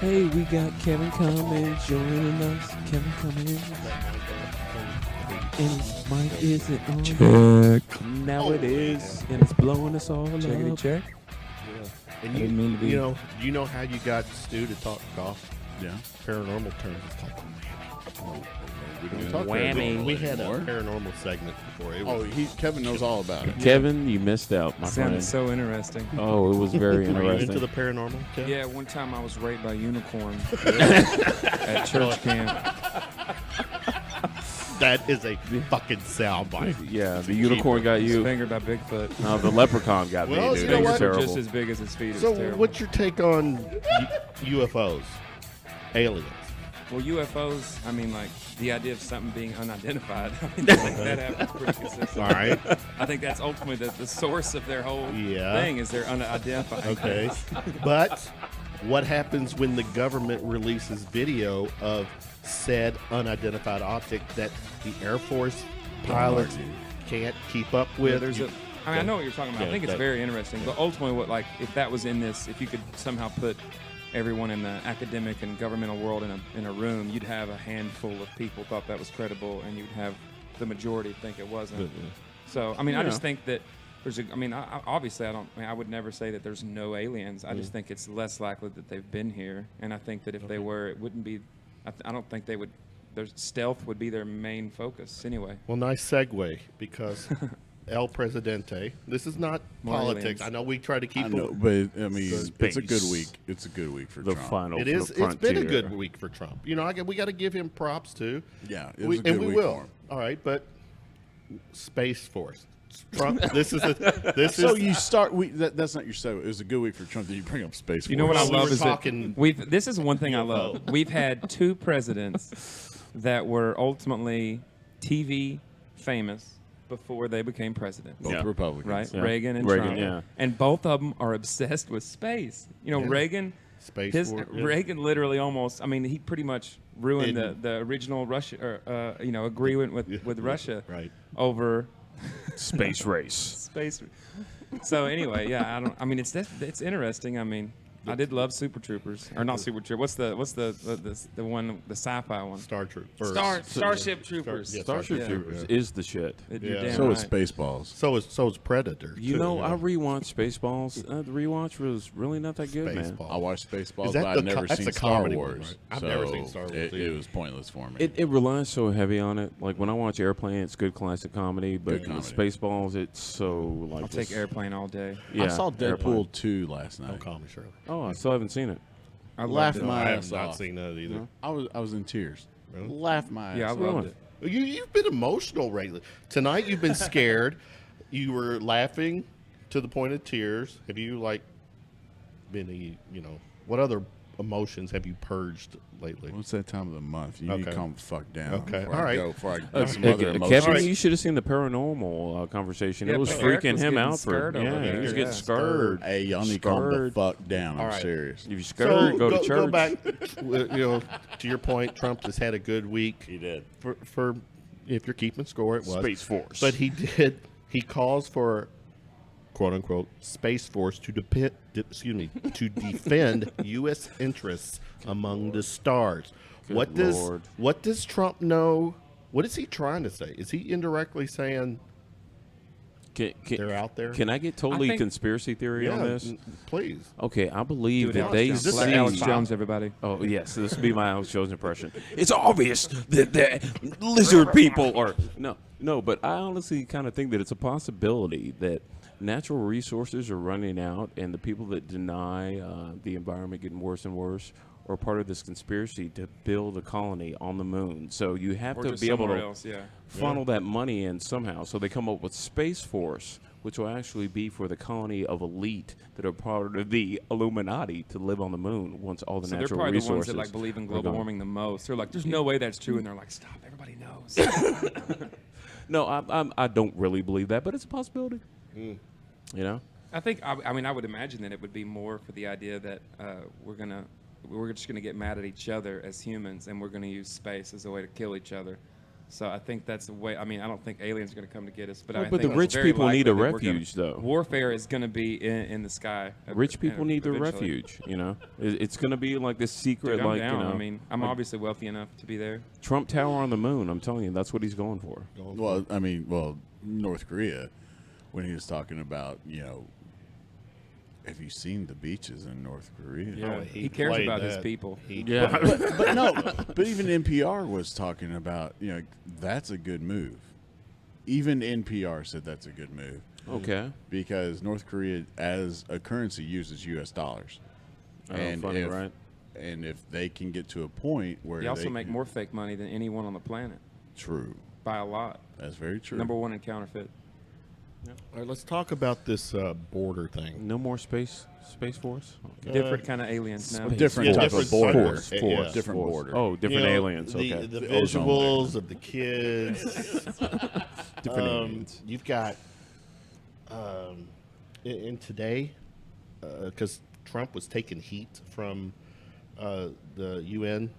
Hey, we got Kevin Cummings joining us. Kevin Cummings. And his mic isn't on. Check. Now it is. And it's blowing us all Checkity up. check. And I didn't mean to be. you know how you got Stu to talk golf? Yeah. Paranormal terms. It's called Whammy. We had a paranormal segment before. It was, Kevin knows all about it. Kevin, you missed out, my Sounded friend. so interesting. Oh, it was very Are you interesting. into the paranormal? Kev? Yeah, one time I was raped by a unicorn at church camp. That is a fucking soundbite. Yeah, the unicorn got He was you. fingered by Bigfoot. No, the leprechaun got Well, me, you dude. know It was what? terrible. Just as big as his feet. It So, was terrible. what's your take on UFOs? Aliens? Well, UFOs, I mean, like, the idea of something being unidentified, I mean, I think that happens pretty consistently. All right. I think that's ultimately the source of their whole Yeah. thing is they're unidentified. Okay. But what happens when the government releases video of said unidentified object that the Air Force pilots can't keep up with? Yeah, there's I know what you're talking about. Yeah, I think it's that- very interesting. But ultimately, what, like, if that was in this, if you could somehow put everyone in the academic and governmental world in a room, you'd have a handful of people thought that was credible, and you'd have the majority think it wasn't. So, I mean, I just think that there's obviously, I would never say that there's no aliens. I just think it's less likely that they've been here, and I think that if they were, it wouldn't be. I don't think they would. Their stealth would be their main focus anyway. Well, nice segue because El Presidente. This is not More politics. aliens. I know we try to keep I know, it. but I mean, it's a good Space. week. It's a good week for The Trump. final It is. It's frontier. been a good week for Trump. You know, we got to give him props too. Yeah, it was a good and we week will. for him. All right, but Space Force. Trump. This is So you start. That's not your segue. It was a good week for Trump. Then you bring up space. You know what I Well, we love were is talking that this is one thing I UFO. love. We've had two presidents that were ultimately TV famous before they became president. Both Yeah. Republicans. Right? Yeah. Reagan and Reagan, Trump. yeah. And both of them are obsessed with space. You know, Yeah. Reagan, Space Force. Reagan literally almost, I mean, he pretty much ruined Didn't- the original Russia, agreement with Russia Right. over Space race. space. So anyway, yeah, it's interesting. I mean, I did love Super Troopers, or not Super Troopers. What's the one, the sci-fi one? Star Troop. Starship Troopers. yeah, Starship Yeah. Troopers is the shit. You're Yeah. damn So right. is Spaceballs. So is Predator. You too, know, yeah. I rewatched Spaceballs. The rewatch was really not that good, man. Spaceballs. I watched Spaceballs, Is that but the I've never that's seen the Star comedy one, Wars. right? I've so never seen Star Wars It either. was pointless for me. It relies so heavy on it. Like when I watch Airplane, it's good classic comedy, but Good comedy. Spaceballs, it's so like. I'll take Airplane all day. Yeah, I saw Deadpool Airplane. 2 last No night. comedy, Shirley. Oh, I still haven't seen it. I Laughed loved it. my I have ass not off. seen that either. I was in tears. Really? Laughed my ass Yeah, I off. loved it. You've been emotional lately. Tonight you've been scared. You were laughing to the point of tears. Have you been what other emotions have you purged lately? What's that time of the month? You need to Okay. calm the fuck down. Okay. Before All I right. go, before I get some other emotions. Kevin, Right. you should have seen the paranormal conversation. Yeah, it was but Eric freaking was him getting out for scared over yeah, there. he was Yeah. getting scared. Hey, y'all need to calm the Scared. fuck down. All I'm right. serious. If you're scared, go to church. Go back. To your point, Trump has had a good week. He did. For if you're keeping score, it was Space Force. But he calls for quote unquote Space Force to defend U.S. interests among the stars. Good Lord. What does Trump know? What is he trying to say? Is he indirectly saying they're out there? Can I get totally I think- conspiracy theory on this? Please. Okay, I believe Do it, that they Alex Jones. see. Like Alex Jones, everybody. Oh yes, this will be my Alex Jones impression. It's obvious that the lizard people are no, but I honestly kind of think that it's a possibility that natural resources are running out, and the people that deny the environment getting worse and worse are part of this conspiracy to build a colony on the moon. So you have Or to just be able somewhere to else, yeah. funnel that money in somehow. So they come up with Space Force, which will actually be for the colony of elite that are part of the Illuminati to live on the moon once all the So they're natural probably the ones resources that believe in are global gone. warming the most. They're like, there's no way that's true, and they're like, stop, everybody knows. No, I don't really believe that, but it's a possibility. You know? I think, I mean, I would imagine that it would be more for the idea that we're just gonna get mad at each other as humans, and we're gonna use space as a way to kill each other. So I think that's the way. I mean, I don't think aliens are going to come to get us, but Well, I but think the it's rich very people likely need a that we're gonna- refuge, though. Warfare is going to be in the sky. Rich people need their eventually. refuge. You know, it's going to be like this secret, Dude, I'm like down. you know. I mean, I'm like obviously wealthy enough to be there. Trump Tower on the moon. I'm telling you, that's what he's going for. Well, I mean, North Korea, when he was talking about, have you seen the beaches in North Korea? Yeah, Oh, he cares played about his that. people. Yeah. But no, but even NPR was talking about, that's a good move. Even NPR said that's a good move Okay. because North Korea, as a currency, uses U.S. dollars. Funny, right? And if they can get to a point where They also they make can- more fake money than anyone on the planet True. by a lot. That's very true. Number one in counterfeit. All right, let's talk about this border thing. No more space force. Okay. Different kind of aliens now. different Yeah, type different of border. force. Force. Yeah. Different Force. border. Oh, different You know, aliens. The, Okay. the The ozone visuals layer. of the kids. Different aliens. You've got in today, because Trump was taking heat from the UN,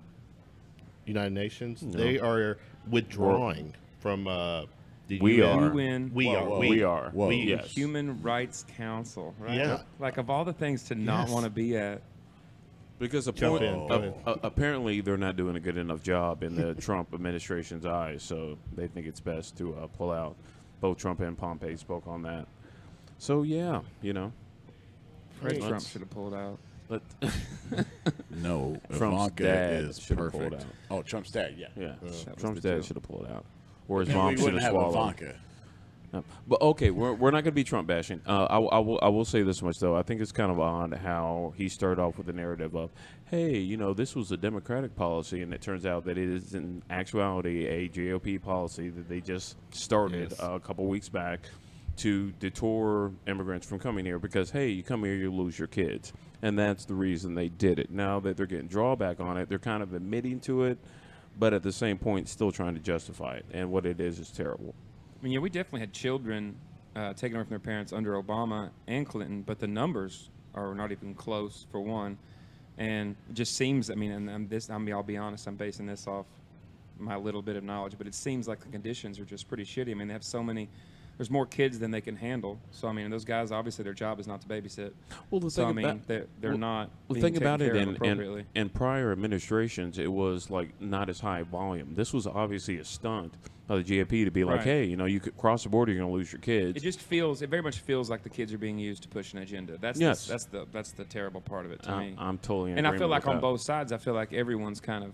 United Nations. They are withdrawing from the We UN. are. UN. We are. whoa. We are. Whoa. We- Yes. Human Rights Council, right? Yeah. Like of all the things to not Yes. want to be at. Because Jump in. Go ahead. apparently they're not doing a good enough job in the Trump administration's eyes, so they think it's best to pull out. Both Trump and Pompeo spoke on that. So yeah, Fred Let's- Trump should have pulled out. let No, Trump's Ivanka dad is should've pulled perfect. out. Oh, Trump's dad, yeah. yeah, was Trump's the dad joke. should have pulled out, or his Then mom we should wouldn't have have swallowed. Ivanka. But okay, we're not going to be Trump bashing. I will say this much though. I think it's kind of odd how he started off with the narrative of, hey, this was a Democratic policy, and it turns out that it is in actuality a GOP policy that they just started Yes. a couple weeks back to deter immigrants from coming here because, hey, you come here, you lose your kids, and that's the reason they did it. Now that they're getting drawback on it, they're kind of admitting to it, but at the same point, still trying to justify it, and what it is terrible. I mean, yeah, we definitely had children taken away from their parents under Obama and Clinton, but the numbers are not even close, for one. And it just seems, I mean, I'll be honest, I'm basing this off my little bit of knowledge, but it seems like the conditions are just pretty shitty. I mean, they have so many, there's more kids than they can handle. So, I mean, those guys, obviously, their job is not to babysit. Well, the So, I thing mean, about they're not the being thing taken about it, care of appropriately. in prior administrations, it was like not as high volume. This was obviously a stunt by the GOP to be like, Right. hey, you could cross the border, you're going to lose your kids. It very much feels like the kids are being used to push an agenda. That's Yes. that's the terrible part of it to me. I'm totally in And I agreement feel like with on that. both sides, I feel like everyone's kind of,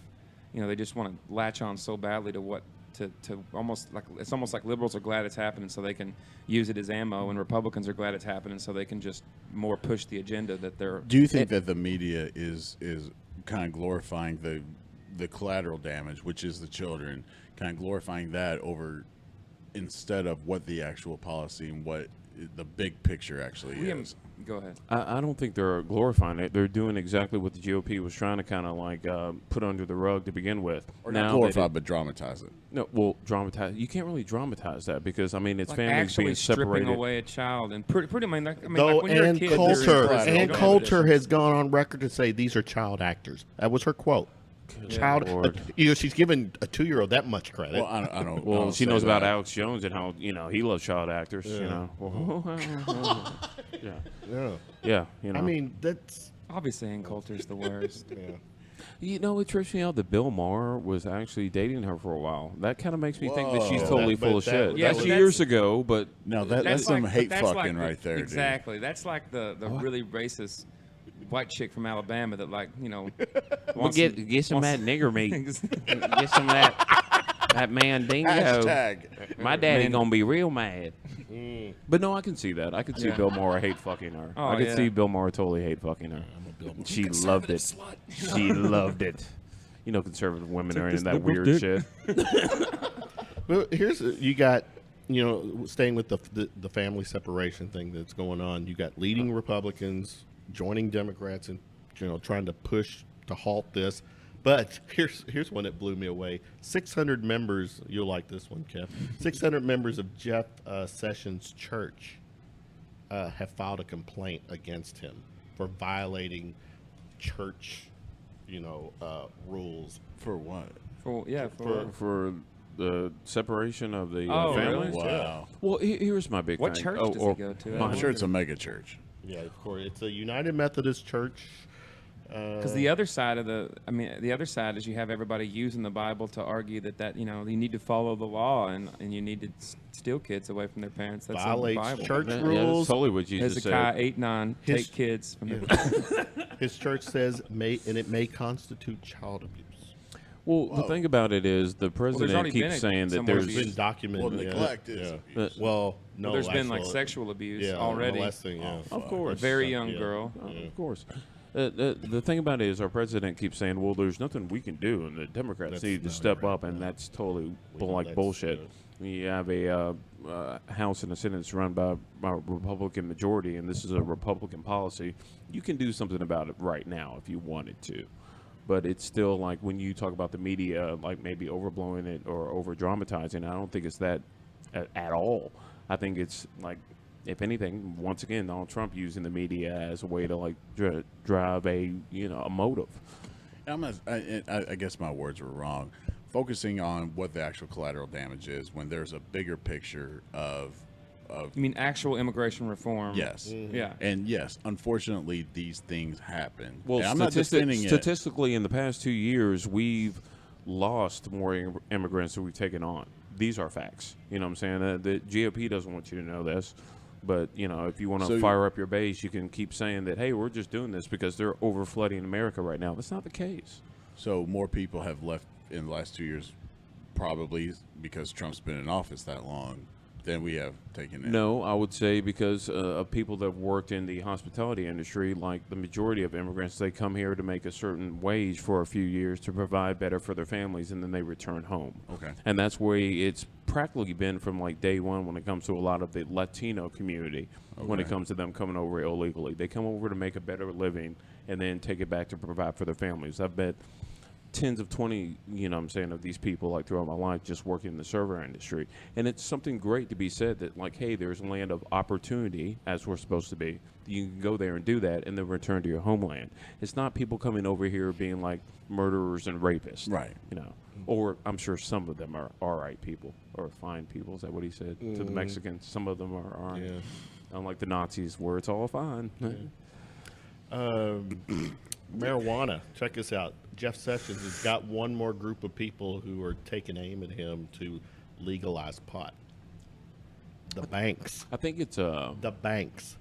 they just want to latch on so badly to what to almost like it's almost like liberals are glad it's happening so they can use it as ammo, and Republicans are glad it's happening so they can just more push the agenda that they're. Do you think that the media is kind of glorifying the collateral damage, which is the children, kind of glorifying that over instead of what the actual policy and what the big picture actually is? Go ahead. I don't think they're glorifying it. They're doing exactly what the GOP was trying to kind of like put under the rug to begin with. Or Now not that glorify, it- but dramatize it. No, well, dramatize. You can't really dramatize that because it's Like families actually being separated. stripping away a child and pretty I mean, like Though when you're a Ann kid, Coulter, there's Ann no Coulter conditions. has gone on record to say these are child actors. That was her quote. Child, Lord. she's given a 2-year-old that much credit. Well, I don't. Well, I don't she say knows about that. Alex Jones and how he loves child actors. Yeah. yeah, Yeah. I mean that's Obviously, Ann Coulter's the worst. It trips me out that Bill Maher was actually dating her for a while. That kind of makes me think that she's Whoa. totally But full of that- shit. Yeah, that's but years ago, but No, that's some like- hate that's fucking like right there, Exactly. That's like the really racist white chick from Alabama that wants get some of that nigger meat. Get some of that mandingo. Hashtag. My daddy Man- gonna be real mad. But no, I can see that. I can see Yeah. Bill Maher hate fucking her. Oh, I can yeah. see Bill Maher totally hate fucking her. She loved it. She loved it. Conservative women are into that weird shit. Well, here's you got staying with the family separation thing that's going on. You got leading Republicans joining Democrats and trying to push to halt this. But here's one that blew me away. 600 members. You'll like this one, Kev. 600 members of Jeff Sessions' church have filed a complaint against him for violating church, rules. For what? for For the separation of the Oh, really? families. Wow. Well, here's my big What thing. church does he go to? I'm sure it's a mega church. Yeah, of course. It's a United Methodist Church. Because the other side of the other side is you have everybody using the Bible to argue that you need to follow the law and you need to steal kids away from their parents. That's in the violates Bible. church Yeah, rules. that's totally what Jesus Hezekiah said. 8:9, His- take kids from their His church says it may constitute child abuse. Well, the thing about it is the president already been keeps saying that somewhere there's abuse. It's been documented. Well, neglect is abuse. Well, no. There's been like actual- sexual abuse yeah, already. molesting, yeah. of A course. very young Yeah. girl. Of course. The thing about it is our president keeps saying, well, there's nothing we can do, and the Democrats That's need to not step right. up, and that's totally know like that's, bullshit. You have a House and a Senate that's run by a Republican majority, and this is a Republican policy. You can do something about it right now if you wanted to. But it's still like when you talk about the media, like maybe overblowing it or over dramatizing, I don't think it's that at all. I think it's like, if anything, once again, Donald Trump using the media as a way to like drive a motive. I guess my words were wrong. Focusing on what the actual collateral damage is when there's a bigger picture of You mean actual immigration reform? yes, Yeah. and yes, unfortunately, these things happen. Well, And I'm not defending it. statistically, in the past 2 years, we've lost more immigrants than we've taken on. These are facts. You know what I'm saying? The GOP doesn't want you to know this. But, if you want to So- fire up your base, you can keep saying that, hey, we're just doing this because they're overflooding America right now. That's not the case. So more people have left in the last 2 years, probably because Trump's been in office that long, than we have taken in. No, I would say because of people that have worked in the hospitality industry, like the majority of immigrants, they come here to make a certain wage for a few years to provide better for their families, and then they return home. Okay. And that's where it's practically been from like day one when it comes to a lot of the Latino community, when it Okay. comes to them coming over illegally. They come over to make a better living and then take it back to provide for their families. I've bet tens of 20, of these people like throughout my life just working in the server industry. And it's something great to be said that like, hey, there's a land of opportunity as we're supposed to be. You can go there and do that and then return to your homeland. It's not people coming over here being like murderers and rapists. Right. Or I'm sure some of them are all right people or fine people. Is that what he said to the Mexicans? Some of them aren't. Yeah. Unlike the Nazis where it's all fine. Marijuana. Check this out. Jeff Sessions has got one more group of people who are taking aim at him to legalize pot. The banks. I think it's The banks.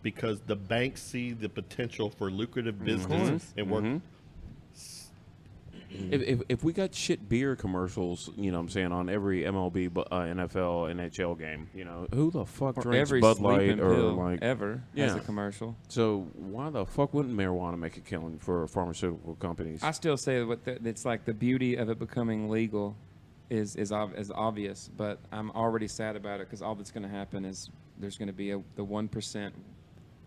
Because the banks see the potential for lucrative business and work. If we got shit beer commercials, on every MLB, NFL, NHL game, who the fuck Or drinks every Bud Light sleeping or pill like ever has Yeah. a commercial. So why the fuck wouldn't marijuana make a killing for pharmaceutical companies? I still say it's like the beauty of it becoming legal is obvious, but I'm already sad about it because all that's going to happen is there's going to be the 1%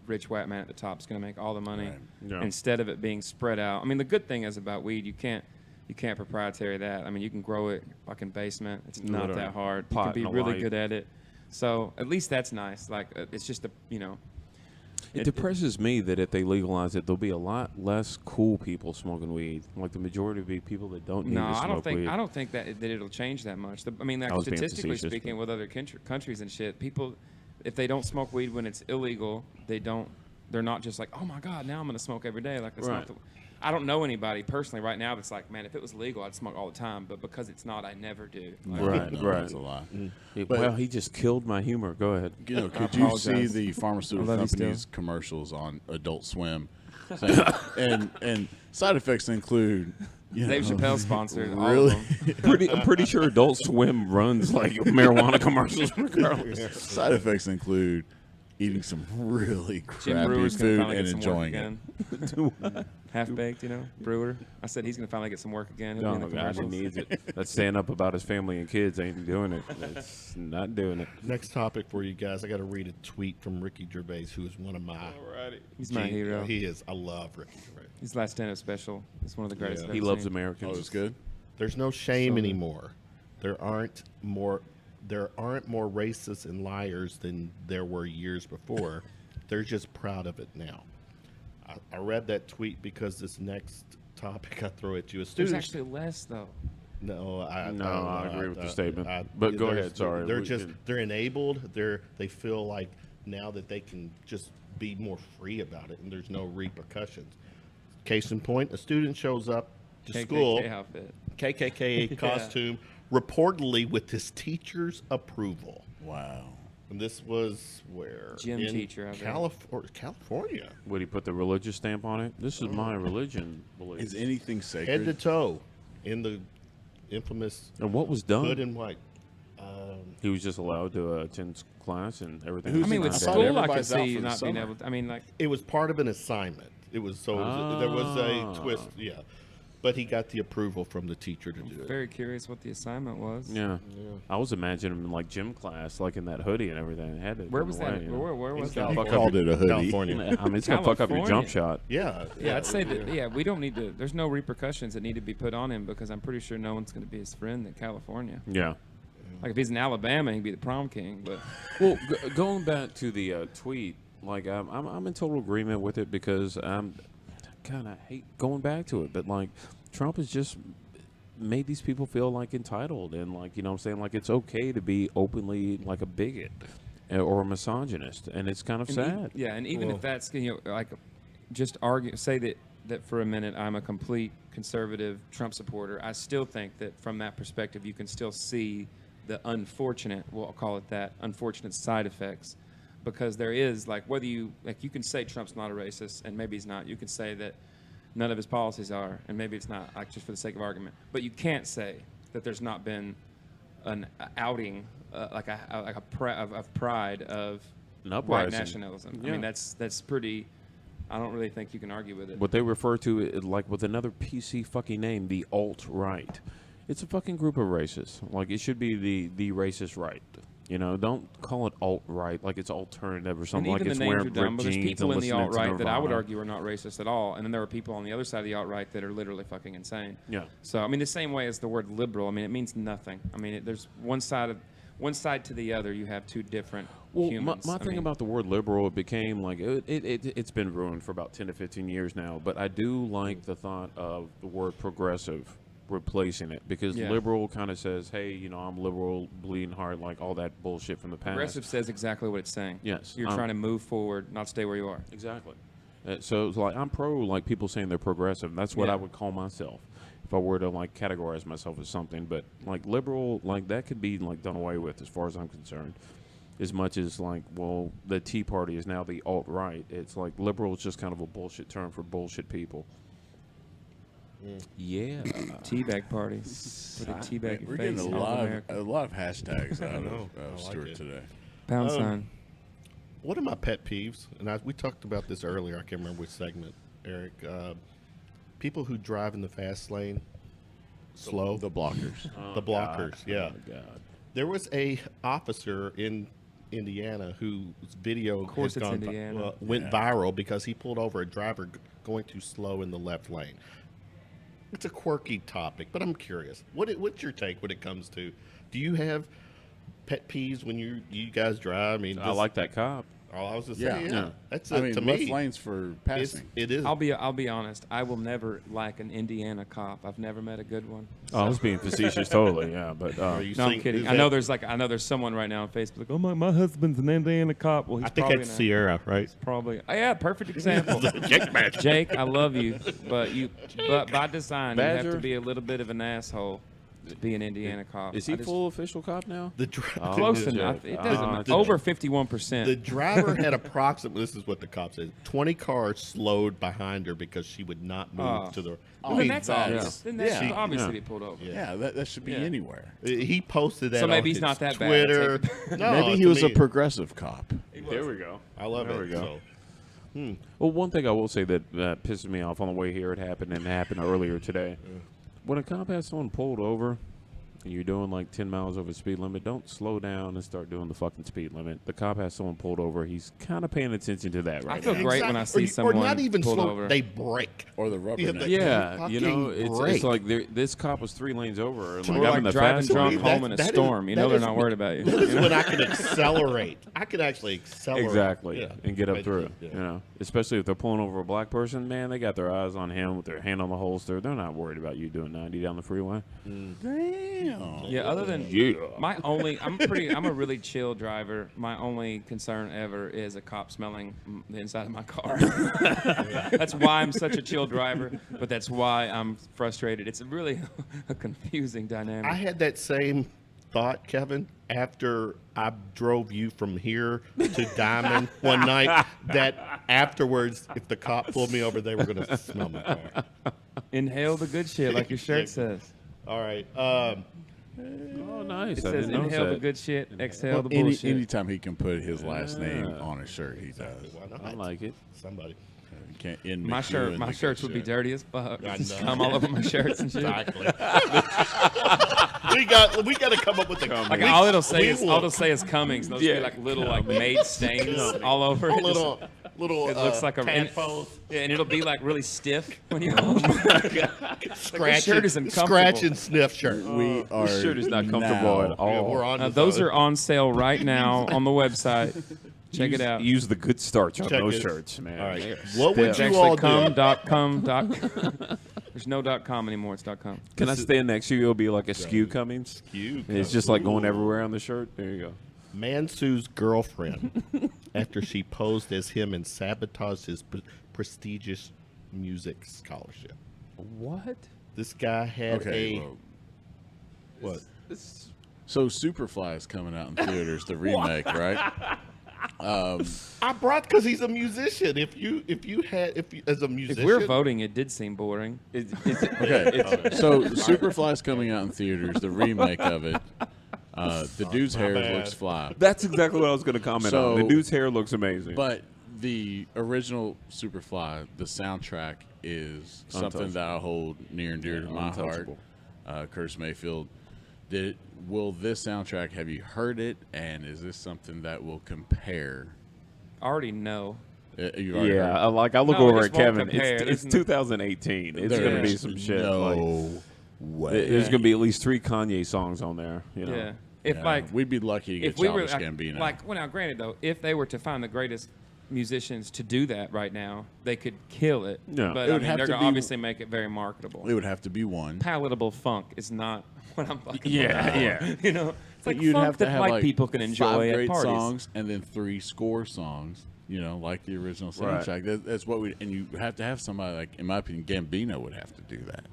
rich white man at the top is going to make all the money Right. Yeah. instead of it being spread out. I mean, the good thing is about weed, you can't proprietary that. I mean, you can grow it like in basement. It's not Literally. that hard. You Pot can be and a really light. good at it. So at least that's nice. Like it's just It depresses me that if they legalize it, there'll be a lot less cool people smoking weed. Like the majority of people that don't need No, to smoke weed. I don't think that it'll change that much. I mean, like I was being statistically facetious, speaking, but- with other countries and shit, people, if they don't smoke weed when it's illegal, they're not just like, oh my god, now I'm gonna smoke every day. Like that's Right. not the. I don't know anybody personally right now that's like, man, if it was legal, I'd smoke all the time. But because it's not, I never do. Like, Right, No, right. That's a lot. But- Well, he just killed my humor. Go ahead. Could you see apologize. the pharmaceutical I love you still. companies' commercials on Adult Swim? Saying, and side effects include. Dave Chappelle sponsored all Really? of them. I'm pretty sure Adult Swim runs like marijuana commercials regardless. Side effects include eating some really Jim crappy Brewer's gonna food finally and get some enjoying work it. again. Half baked, Brewer. I said he's gonna finally get some work again. He'll be Oh in the my God, he commercials. needs it. That stand up about his family and kids ain't doing it. It's not doing it. Next topic for you guys. I got to read a tweet from Ricky Gervais, who is one of my. He's my hero. He is. I love Ricky Gervais. His last stand-up special is one of the greatest. Yeah. I've He ever loves seen. Americans. Oh, it's good. There's no shame So good. anymore. There aren't more racists and liars than there were years before. They're just proud of it now. I read that tweet because this next topic I throw at you is There's students. actually less though. No, I agree with the statement. But go ahead. Sorry, They're enabled. They feel like now that they can just be more free about it, and there's no repercussions. Case in point, a student shows up to school, outfit. KKK costume, reportedly with his teacher's approval. Wow. And this was where? Gym teacher, I bet. California. Would he put the religious stamp on it? This is my religion. Belief. Is anything sacred? Head to toe, in the infamous And what was done? hood and white. He was just allowed to attend class and everything. Who's I mean, with I thought school, I could everybody's out see for the not being summer. able to. I mean, like, It was part of an assignment. It was there was a twist, yeah. But he got the approval from the teacher to do it. very curious what the assignment was. Yeah. I was imagining him in like gym class, like in that hoodie and everything. It had to Where been was away, that? you know. Where was He that? fuck up called it a hoodie. California. I mean, it's gonna fuck up your jump shot. Yeah, Yeah, I'd say that. Yeah, we don't need to. There's no repercussions that need to be put on him because I'm pretty sure no one's going to be his friend in California. Yeah. Like if he's in Alabama, he'd be the prom king. But Well, going back to the tweet, like I'm in total agreement with it because I'm kind of hate going back to it, but like Trump has just made these people feel like entitled and like, you know what I'm saying, like it's okay to be openly like a bigot or a misogynist, and it's kind of sad. And even if that's, you know, like just say that for a minute I'm a complete conservative Trump supporter, I still think that from that perspective you can still see the unfortunate, we'll call it that, unfortunate side effects, because there is like whether you like you can say Trump's not a racist and maybe he's not. You can say that none of his policies are, and maybe it's not, like just for the sake of argument. But you can't say that there's not been an outing, of pride of An white uprising. nationalism. Yeah. I mean, that's pretty. I don't really think you can argue with it. What they refer to it like with another PC fucking name, the alt-right. It's a fucking group of racists. Like it should be the racist right. You know, don't call it alt-right like it's alternative or And something like even it's the names wearing are dumb, ripped but there's jeans people and in the listening to alt-right that I would Nirvana. argue are not racist at all, and then there are people on the other side of the alt-right that are literally fucking insane. Yeah. So I mean, the same way as the word liberal, I mean, it means nothing. I mean, there's one side to the other. You have two different Well, humans. my I thing mean, about the word liberal, it became like it's been ruined for about 10 to 15 years now. But I do like the thought of the word progressive replacing it because Yeah. liberal kind of says, hey, you know, I'm liberal, bleeding hard, like all that bullshit from the past. progressive says exactly what it's saying. Yes, You're trying to move forward, not stay where you are. Exactly. So it's like I'm pro like people saying they're progressive. That's what Yeah. I would call myself if I were to like categorize myself as something. But like liberal, like that could be like done away with as far as I'm concerned. As much as like, well, the Tea Party is now the alt-right. It's like liberal is just kind of a bullshit term for bullshit people. Yeah. Teabag parties. Put a teabag your We're face. getting all America. a lot of hashtags out know. I of like Stewart it. today. Pound sign. One of my pet peeves, and we talked about this earlier. I can't remember which segment, Eric. People who drive in the fast lane slow. The blockers. The blockers, yeah. Oh, God. There was a officer in Indiana whose video course has it's gone Indiana. went viral because he pulled over a driver going too slow in the left lane. It's a quirky topic, but I'm curious. What's your take when it comes to? Do you have pet peeves when you guys drive? I mean, I like that cop. Oh, I was just Yeah. saying, Yeah. that's I mean, to left me. lanes for It's, passing. it is. I'll be honest. I will never like an Indiana cop. I've never met a good one. Oh, I was being facetious, totally. Yeah, but Are you No, I'm seeing- kidding. is I know that- there's someone right now on Facebook. Oh my husband's an Indiana cop. Well, he's I think probably that's not. Sierra, right? Probably. Oh, yeah, perfect example. Jake match. Jake, I love you, but by design you have Badger? to be a little bit of an asshole to be an Indiana cop. is he I just- full official cop now? The dri- Oh, Close the- enough. It oh, doesn't. the- Over the 51%. driver had approximately. This is what the cop said. 20 cars slowed behind her because she would not move Oh. to the. Well, then that's that's- obvious. Then that yeah. should obviously Yeah. be pulled over. Yeah. Yeah, that should be Yeah. anywhere. He posted that. So maybe on he's his not that bad. Twitter. No, Maybe he to was a me, progressive cop. There we go. I love There it. we go. So. Well, one thing I will say that pisses me off on the way here, it happened and it happened earlier today. When a cop has someone pulled over, and you're doing like 10 miles over the speed limit, don't slow down and start doing the fucking speed limit. The cop has someone pulled over. He's kind of paying attention to that I right feel now. great when I see someone or not even pulled slow. over. They brake. Or the rubber. Yeah, neck. Yeah, you know, fucking it's break. like this cop was 3 lanes over. And Or like, I'm in like the driving fast drunk lane. home in a That is- storm. You know that they're is- not worried about you. That is when I can accelerate. I can actually accelerate. Exactly, Yeah. and get up through. Yeah. You know, especially if they're pulling over a black person, man, they got their eyes on him with their hand on the holster. They're not worried about you doing 90 down the freeway. Damn. Yeah, other than I'm a really chill driver. My only concern ever is a cop smelling the inside of my car. That's why I'm such a chill driver, but that's why I'm frustrated. It's really a confusing dynamic. I had that same thought, Kevin, after I drove you from here to Diamond one night, that afterwards, if the cop pulled me over, they were going to smell my car. Inhale the good shit, like your shirt says. All right. Oh, nice. It I says didn't notice inhale the that. good shit, exhale the bullshit. Anytime he can put his last name on a shirt, he does. Why not? I like it. Somebody. You can't end My McEwen my the shirts good would be shirt. dirty as fuck. I Just know. come all over my shirts and shit. Exactly. we got to come up with a Like all it'll say is Cummings. And those Yeah. be like little like made stains all over. it. little It looks like a tadpoles. Yeah, and it'll be like really stiff when you hold it. Scratch, shirt is uncomfortable. scratch and sniff shirt. We are This shirt is not comfortable now- at all. Yeah, we're on to Those something. are on sale right now on the website. Check it out. Use the good starch on Check those it. shirts, man. All right. They are What would stiff. you all do? com. There's no .com anymore. It's .com. Can I stand next to you? It'll be like a Askew Cummings. Askew It's just like going everywhere on the shirt. There you go. Man sues girlfriend after she posed as him and sabotaged his prestigious music scholarship. What? This guy had Okay, well, what? so Superfly is coming out in theaters, the remake, right? I brought because he's a musician. If you as a musician, If we're voting, it did seem boring. Okay, so Superfly is coming out in theaters, the remake of it. The dude's hair bad. looks fly. That's exactly what I was going to comment So- on. The dude's hair looks amazing. But the original Superfly, the soundtrack is something Untouchable. that I hold near and dear to my heart. Untouchable. Curtis Mayfield did it. Will this soundtrack, have you heard it? And is this something that will compare? Already know. You've already yeah, heard it? like I look No, over this at won't Kevin. compare. It's There's no- 2018. It's going to be There's some shit. Like, No way. there's going to be at least 3 Kanye songs on there. You know? Yeah. If Yeah, like we'd be lucky to get if we were Childish Gambino. like well now granted though, if they were to find the greatest musicians to do that right now, they could kill it. Yeah. But It I would mean, have they're to gonna be- obviously make it very marketable. it would have to be one. Palatable funk is not what I'm fucking Yeah, about. yeah. You know, it's like You'd funk have to that have white like people can 5 enjoy at great parties. songs and then 3 score songs. You know, like the original Right. soundtrack. That's what we. And you have to have somebody like, in my opinion, Gambino would have to do that.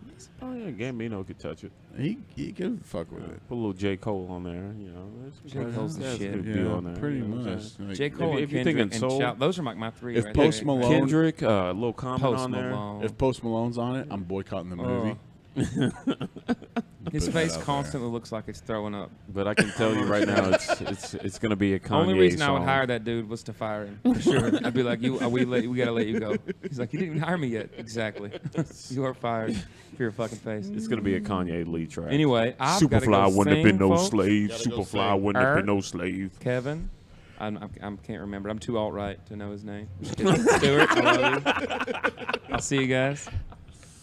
Oh, yeah, Gambino could touch it. He could fuck with it. Put a little J. Cole on there. You know, J. Cole's the that's a shit. good deal on there. pretty you know what I'm much. saying? Like, J. Cole if and you're Kendrick thinking and soul- Shout. Those are like my 3 If right Post there. Malone- Kendrick, a little comment Post on there. Malone. If Post Malone's on it, I'm boycotting the movie. His Put that face out there. constantly looks like it's throwing up. But I can tell you right now, it's going to be a Kanye Only reason song. I would hire that dude was to fire him for sure. I'd be like, we gotta let you go. He's like, you didn't even hire me yet. Exactly. You are fired for your fucking face. It's going to be a Kanye lead track. Anyway, I've gotta Superfly go wouldn't have been sing, no folks. slave. Gotta go Superfly sing. wouldn't have been no slave. Kevin, I can't remember. I'm too alt-right to know his name. Just kidding. Stewart, I love you. I'll see you guys.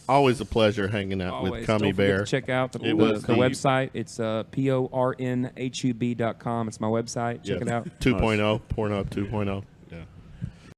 Always a pleasure hanging out Always. with Don't Cummy forget Bear. to check out the was the- website. It's pornhub.com. It's my website. Check it out. 2.0, Pornhub 2.0.